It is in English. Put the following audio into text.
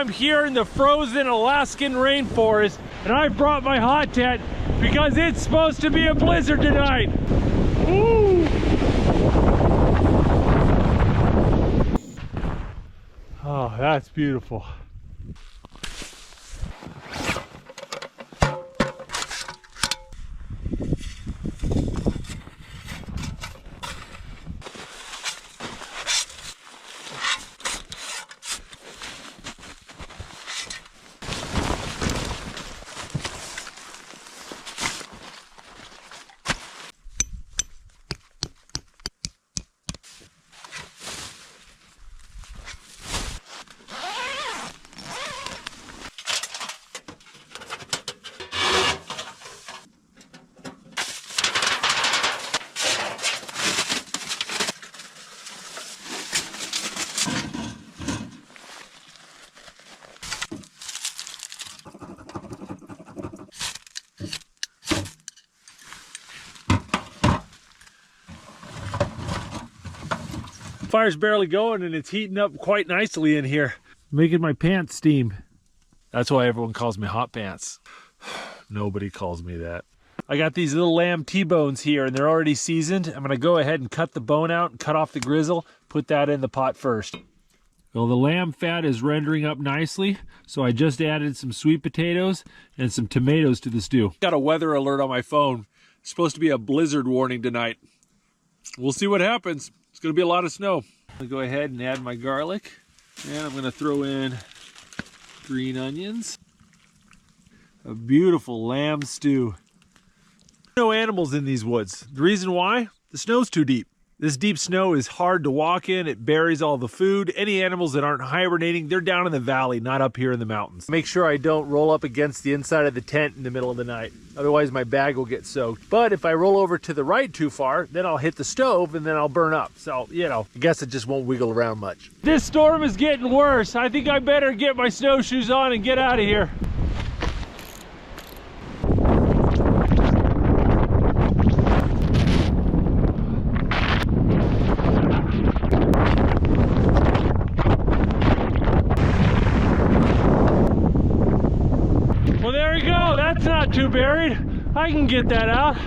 I'm here in the frozen Alaskan rainforest, and I've brought my hot tent because it's supposed to be a blizzard tonight. Woo! Oh, that's beautiful. Fire's barely going and it's heating up quite nicely in here, making my pants steam. That's why everyone calls me Hot Pants. Nobody calls me that. I got these little lamb T-bones here and they're already seasoned. I'm gonna go ahead and cut the bone out and cut off the grizzle, put that in the pot first. Well, the lamb fat is rendering up nicely, so I just added some sweet potatoes and some tomatoes to the stew. Got a weather alert on my phone. It's supposed to be a blizzard warning tonight. We'll see what happens. It's gonna be a lot of snow. I'll go ahead and add my garlic, and I'm gonna throw in green onions. A beautiful lamb stew. No animals in these woods. The reason why? The snow's too deep. This deep snow is hard to walk in. It buries all the food. Any animals that aren't hibernating, they're down in the valley, not up here in the mountains. Make sure I don't roll up against the inside of the tent in the middle of the night. Otherwise my bag will get soaked. But if I roll over to the right too far, then I'll hit the stove and then I'll burn up. So, you know, I guess it just won't wiggle around much. This storm is getting worse. I think I better get my snowshoes on and get out of here. Well, there you go. That's not too buried. I can get that out.